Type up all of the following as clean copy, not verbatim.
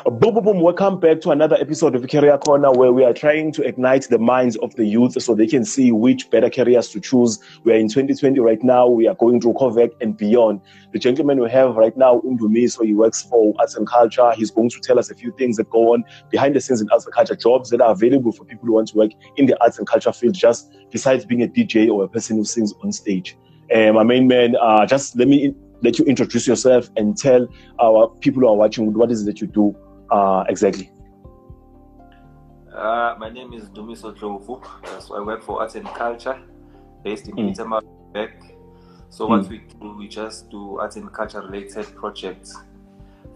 Boom, boom, boom. Welcome back to another episode of Career Corner, where we are trying to ignite the minds of the youth so they can see which better careers to choose. We are in 2020 right now. We are going through COVID and beyond. The gentleman we have right now, Undumi, so he works for Arts and Culture. He's going to tell us a few things that go on behind the scenes in arts and culture, jobs that are available for people who want to work in the arts and culture field, just besides being a DJ or a person who sings on stage. My main man, just let you introduce yourself and tell our people who are watching what is it that you do exactly. My name is Dumiso Dlovu. So I work for Arts and Culture based in Pietermaritzburg. So what we do, we just do arts and culture related projects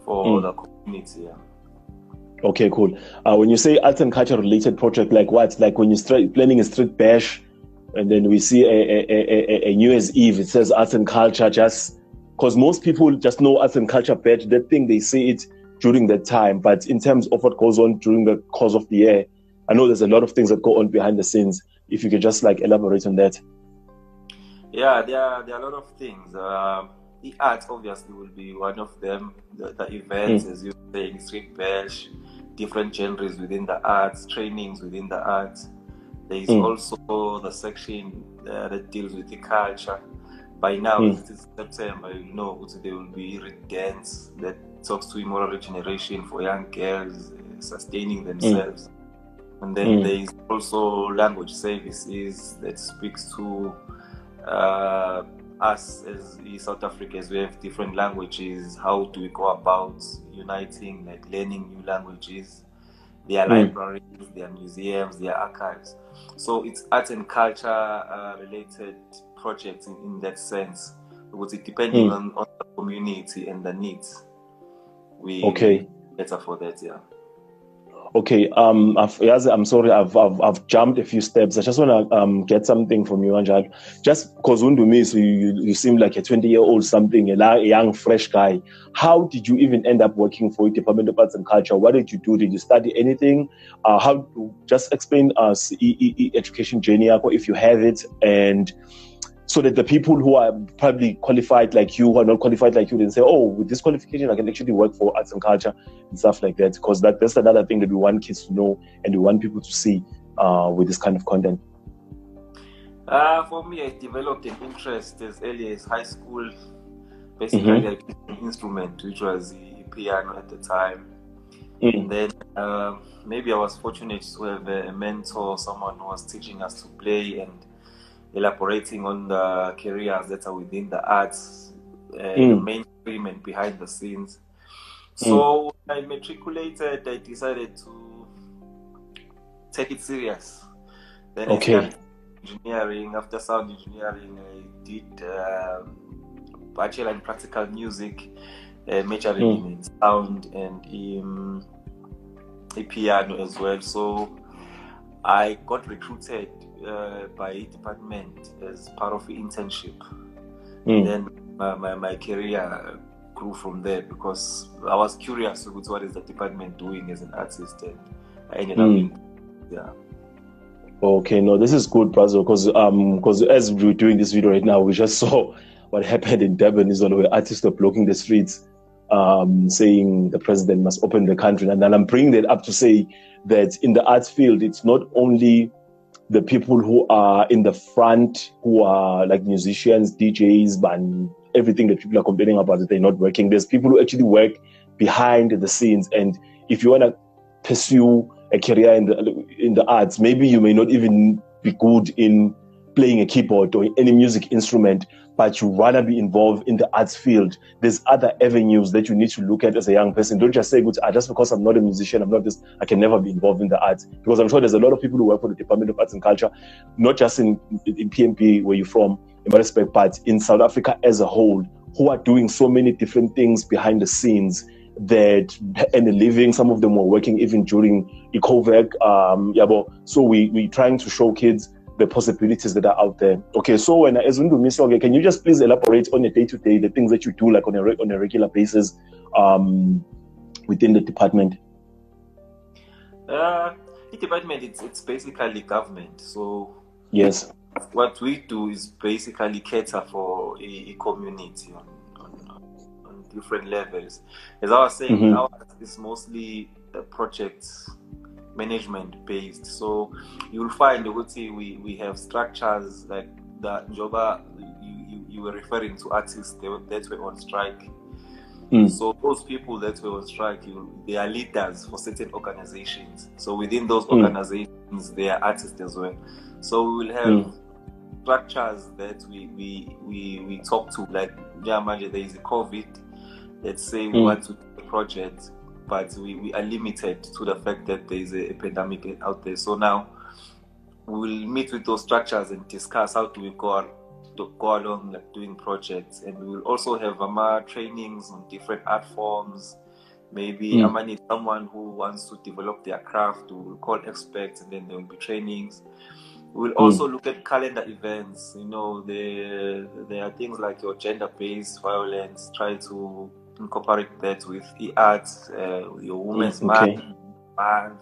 for the community. Yeah. Okay, cool. When you say arts and culture related project, like what? Like when you're planning a street bash and then we see a New Year's Eve, it says arts and culture, just because most people just know arts and culture badge, they think they see it during that time. But in terms of what goes on during the course of the year, I know there's a lot of things that go on behind the scenes. If you could just like elaborate on that. Yeah, there are a lot of things. The arts obviously will be one of them. The events, as you say, street bash, different genres within the arts, trainings within the arts. There is also the section that deals with the culture. By now, it's September, you know, there will be dance that talks to immoral regeneration for young girls, sustaining themselves. And then there is also language services that speaks to us as South Africans. We have different languages. How do we go about uniting, like learning new languages? There are libraries, there are museums, there are archives. So it's arts and culture related projects in that sense, because it depending on the community and the needs. We better for that, yeah. Okay, I'm sorry, I've jumped a few steps. I just want to get something from you, Anjal. Just because Undumi, so you seem like a 20-year-old something, a young, fresh guy. How did you even end up working for the Department of Arts and Culture? What did you do? Did you study anything? Just explain us education journey, if you have it, and so that the people who are probably qualified like you, who are not qualified like you, then say, oh, with this qualification, I can actually work for arts and culture and stuff like that. Because that's another thing that we want kids to know and we want people to see with this kind of content. For me, I developed an interest as early as high school. Basically, I played an instrument, which was the piano at the time. And then maybe I was fortunate to have a mentor, someone who was teaching us to play and elaborating on the careers that are within the arts, the mainstream and behind the scenes. So I matriculated, I decided to take it serious. Then I started engineering. After sound engineering, I did bachelor in practical music, majoring in sound and in piano as well. So I got recruited by a department as part of the internship. And then my career grew from there because I was curious about what is the department doing as an artist, and I ended up in Okay, no, this is good, Brazo, because as we're doing this video right now, we just saw what happened in Durban, is where artists are blocking the streets, saying the president must open the country. And then I'm bringing that up to say that in the arts field, it's not only the people who are in the front, who are like musicians, DJs, and everything that people are complaining about that they're not working. There's people who actually work behind the scenes. And if you want to pursue a career in the arts, maybe you may not even be good in playing a keyboard or any music instrument, but you want to be involved in the arts field. There's other avenues that you need to look at as a young person. Don't just say, just because I'm not a musician, I'm not this, I can never be involved in the arts. Because I'm sure there's a lot of people who work for the Department of Arts and Culture, not just in PMP, where you're from, in respect, but in South Africa as a whole, who are doing so many different things behind the scenes that and a living. Some of them were working even during COVID. So we trying to show kids the possibilities that are out there. Okay, so when as Undumi, can you just please elaborate on a day-to-day, the things that you do like on a regular basis within the department? The department, it's basically government. So yes, what we do is basically cater for a community on different levels. As I was saying, ours is mostly project management based. So you'll find we have structures like the Njoba you were referring to, artists that were on strike. So those people that were on strike, they are leaders for certain organizations. So within those organizations, they are artists as well. So we will have structures that we talk to, like there is a COVID. Let's say we want to do a project, but we are limited to the fact that there is a pandemic out there. So now we will meet with those structures and discuss how do we go along like doing projects, and we will also have trainings on different art forms. Maybe I need someone who wants to develop their craft. We will call experts, and then there will be trainings. We'll also look at calendar events. There are things like your gender-based violence. Try to incorporate that with e-arts, your Women's Month, all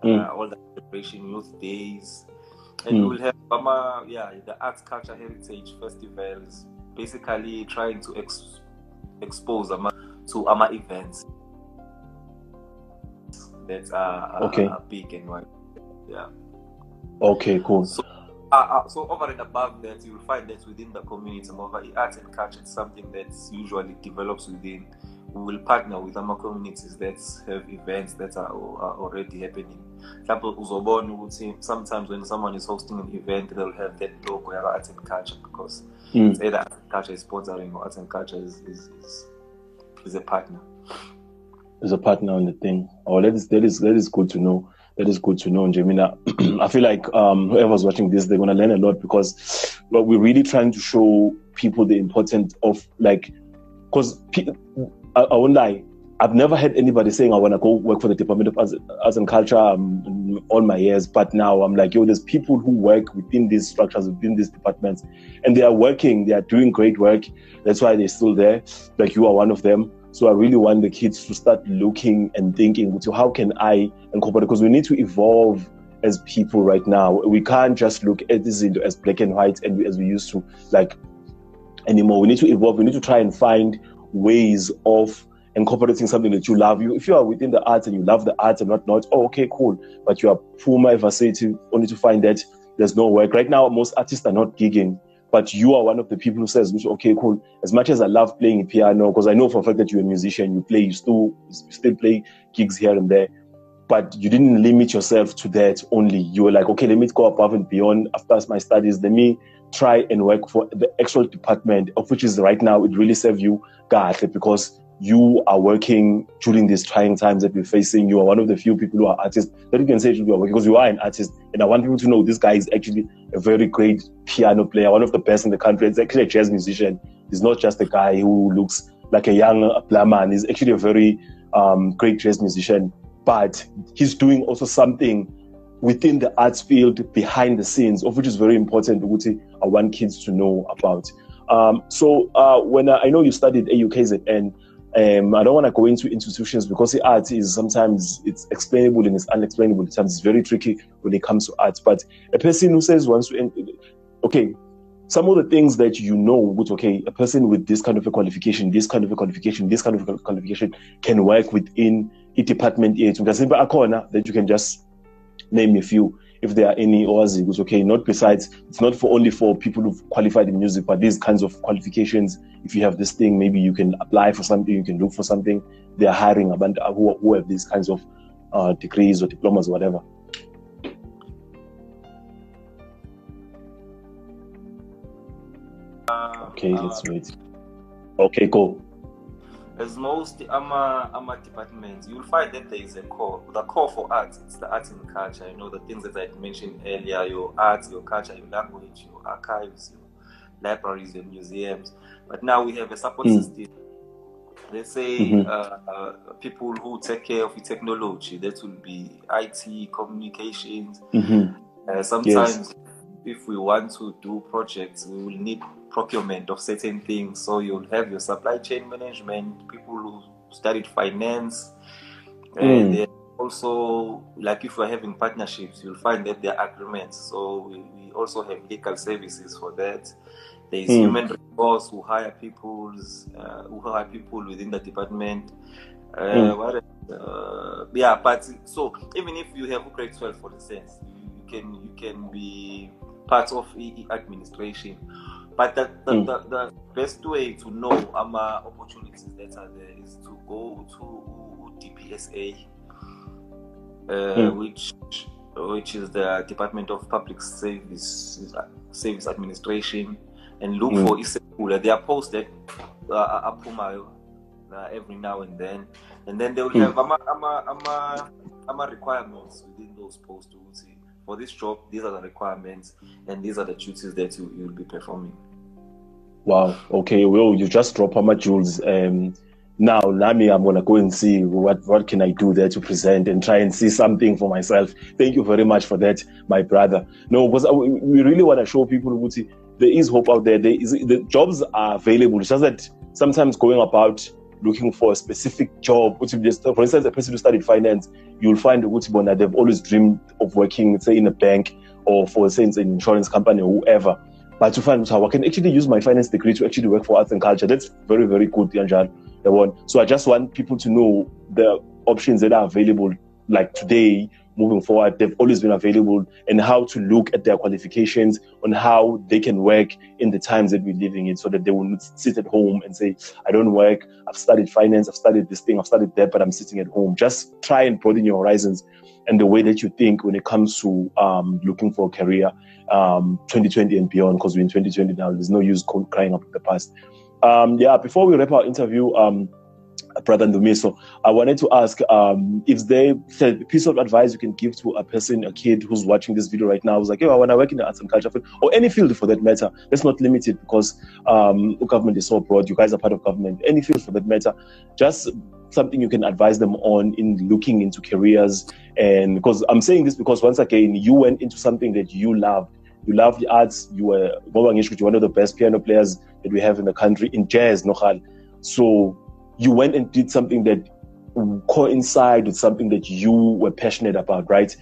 the celebration, youth days. And we'll have the arts, culture, heritage festivals, basically trying to expose to events that are big and wide. Yeah. Okay, cool. So over and above that, you will find that within the community, arts and culture is something that usually develops within. We will partner with our communities that have events that are already happening. Sometimes when someone is hosting an event, they'll have that logo, arts and culture, because it's either arts and culture is sponsoring or arts and culture is a partner. Is a partner on the thing. Oh, that is good to know. That is good to know, Jemina. I feel like whoever's watching this, they're gonna learn a lot, because we're really trying to show people the importance of because I won't lie, I've never had anybody saying I want to go work for the Department of Arts and Culture all my years, but now I'm like, there's people who work within these structures, within these departments, and they are doing great work. That's why they're still there. Like, you are one of them. So I really want the kids to start looking and thinking, so how can I incorporate? Because we need to evolve as people right now. We can't just look at this as black and white and as we used to anymore. We need to evolve. We need to try and find ways of incorporating something that you love. If you are within the arts and you love the arts and whatnot, okay, cool. But you are Puma Varsity only to find that there's no work. Right now, most artists are not gigging. But you are one of the people who says, okay, cool. As much as I love playing piano, because I know for a fact that you're a musician, you still play gigs here and there, but you didn't limit yourself to that only. You were like, okay, let me go above and beyond after my studies. Let me try and work for the actual department, of which is right now, it really serves you, because you are working during these trying times that we're facing. You are one of the few people who are artists that you can say you are working, because you are an artist. And I want people to know this guy is actually a very great piano player, one of the best in the country. He's actually a jazz musician. He's not just a guy who looks like a young man. He's actually a very great jazz musician. But he's doing also something within the arts field behind the scenes, of which is very important, which I want kids to know about. So when I know you studied at UKZN, I don't want to go into institutions, because the art is sometimes it's explainable and it's unexplainable. Sometimes it's very tricky when it comes to art. But a person who says wants to, some of the things that a person with this kind of a qualification, this kind of a qualification, this kind of a qualification can work within a department that you can just name a few. If there are any others, it's not only for people who've qualified in music, but these kinds of qualifications. If you have this thing, maybe you can apply for something, you can look for something. They are hiring who have these kinds of degrees or diplomas or whatever. Okay, let's wait. Okay, go. As most departments, you'll find that there is a core. The core for arts, it's the arts and culture. The things that I mentioned earlier, your arts, your culture, your language, your archives, your libraries, your museums. But now we have a support system. Let's say people who take care of the technology. That will be IT, communications. Sometimes if we want to do projects, we will need procurement of certain things. So you'll have your supply chain management, people who studied finance. And then also, like if we're having partnerships, you'll find that there are agreements. So we also have legal services for that. There is human boss who hire people within the department. But so even if you have grade 12, for instance, you can be part of administration. But the best way to know opportunities that are there is to go to DPSA, which is the Department of Public Service Administration, and look for Isekula. They are posted every now and then they will have requirements within those posts. For this job, these are the requirements, and these are the duties that you will be performing. Wow. Okay. Well, you just drop how much jewels. Now, Nami, I'm gonna go and see what can I do there to present and try and see something for myself. Thank you very much for that, my brother. No, because we really want to show people who see there is hope out there. The jobs are available. It's just that sometimes going about looking for a specific job, for instance, a person who studied finance, you'll find that they've always dreamed of working, say, in a bank or for instance, an insurance company or whoever. But to find how I can actually use my finance degree to actually work for arts and culture, that's very, very good, Yanjan. So I just want people to know the options that are available, like today, moving forward, they've always been available, and how to look at their qualifications on how they can work in the times that we're living in, so that they will not sit at home and say, I don't work, I've studied finance, I've studied this thing, I've studied that, but I'm sitting at home. Just try and broaden your horizons and the way that you think when it comes to looking for a career, 2020 and beyond, because we're in 2020 now. There's no use crying up in the past. Before we wrap our interview, Brother Ndumiso, I wanted to ask if there's a piece of advice you can give to a kid who's watching this video right now, who's like, I want to work in the arts and culture field, or any field for that matter. Let's not limit it, because government is so broad. You guys are part of government. Any field for that matter. Just something you can advise them on in looking into careers. And because I'm saying this because, once again, you went into something that you loved. You love the arts. You were one of the best piano players that we have in the country in jazz, Nohal. So you went and did something that coincided with something that you were passionate about, right?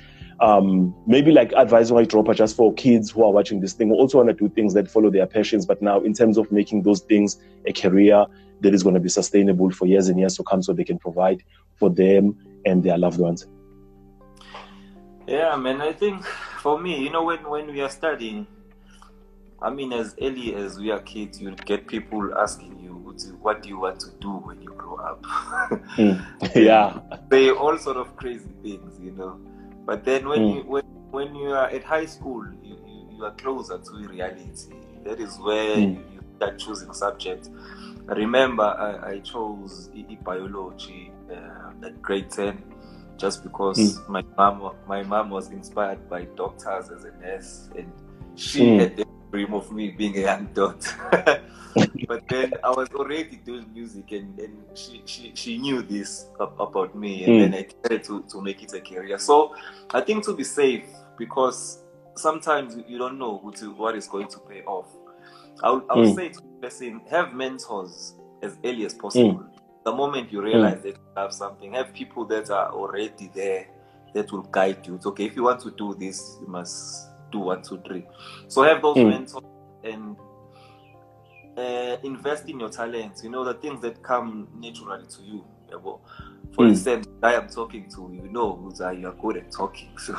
Maybe like advisory dropper just for kids who are watching this thing, who also want to do things that follow their passions, but now in terms of making those things a career that is going to be sustainable for years and years to come, so they can provide for them and their loved ones. Yeah, man, I think for me, when we are studying, as early as we are kids, you get people asking you, what do you want to do when you grow up? Yeah. They all sort of crazy things, But then when you are at high school, you are closer to reality. That is where you start choosing subjects. I remember I chose biology at grade 10, just because my mom was inspired by doctors as a nurse, and she had the dream of me being a young doctor. But then I was already doing music, and she knew this about me, and then I decided to make it a career. So I think to be safe, because sometimes you don't know what is going to pay off. I would say to the person, have mentors as early as possible. The moment you realize that you have something, have people that are already there that will guide you. It's okay, if you want to do this, you must do 1, 2, 3. So have those mentors and invest in your talents. The things that come naturally to you. For instance, the guy I'm talking to, you are good at talking. So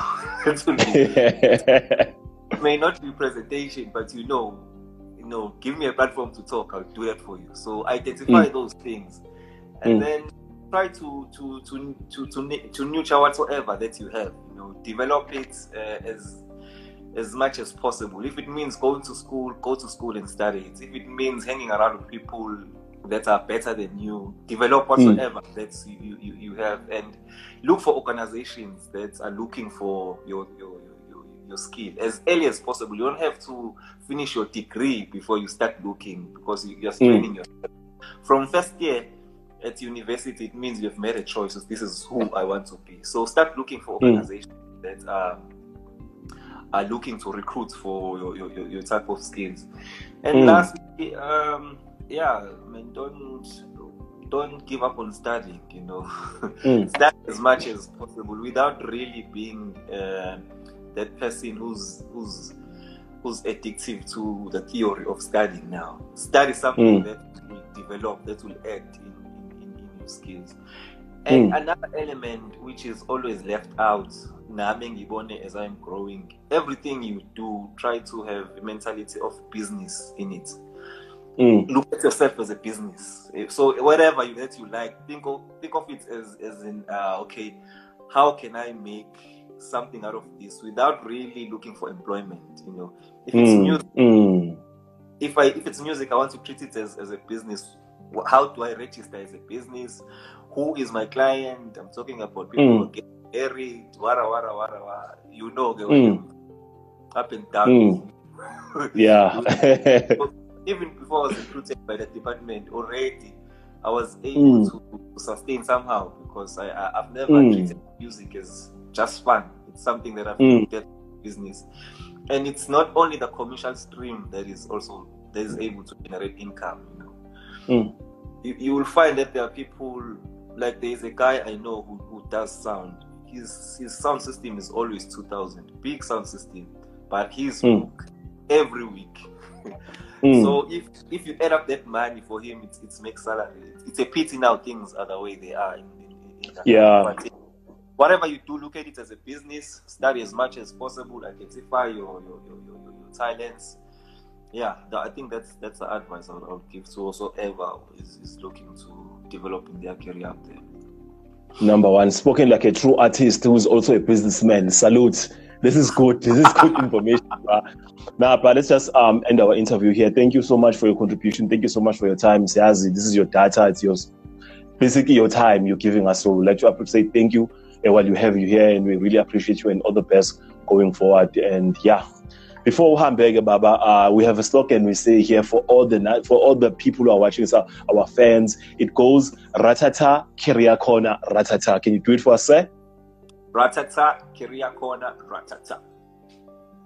it may not be presentation, but give me a platform to talk, I'll do it for you. So identify those things, and then try to nurture whatsoever that you have. Develop it as much as possible. If it means going to school, go to school and study it. If it means hanging around with people that are better than you, develop whatsoever that you have, and look for organizations that are looking for your skill as early as possible. You don't have to finish your degree before you start looking, because you're training yourself. From first year at university, it means you've made a choice. This is who I want to be. So start looking for organizations that are looking to recruit for your type of skills. And lastly, don't give up on studying. Study as much as possible without really being that person who's who's addictive to the theory of studying now. Study something that will develop, that will act in your skills. And another element which is always left out, as I'm growing, everything you do, try to have a mentality of business in it. Look at yourself as a business. So whatever that you like, think of it as in okay, how can I make something out of this without really looking for employment? If it's music, if it's music, I want to treat it as a business. How do I register as a business? Who is my client? I'm talking about people who get married, up and down. Yeah. Even before I was recruited by the department, already I was able to sustain somehow, because I've never treated music as just fun. It's something that I've looked at business, and it's not only the commercial stream that is able to generate income. You will find that there are people, like there is a guy I know who does sound. His sound system is always 2,000, big sound system, but he's booked every week. So if you add up that money for him, it makes salary. It's a pity now things are the way they are in but whatever you do, look at it as a business. Study as much as possible. Identify your talents. I think that's the advice I would give to also ever is looking to develop in their career out there. Number one, spoken like a true artist who is also a businessman. Salute. This is good. This is good information. Now, but let's just end our interview here. Thank you so much for your contribution. Thank you so much for your time, Siazi. This is your data. It's yours. Basically your time you're giving us. So we'd like to say thank you while you have you here, and we really appreciate you and all the best going forward. And before Hamburger Baba, we have a slogan we say here for all the people who are watching, so our fans. It goes Ratata Career Corner Ratata. Can you do it for us, sir? Ratata Career Corner Ratata.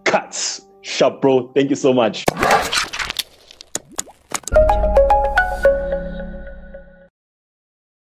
Cuts. Sharp, bro. Thank you so much.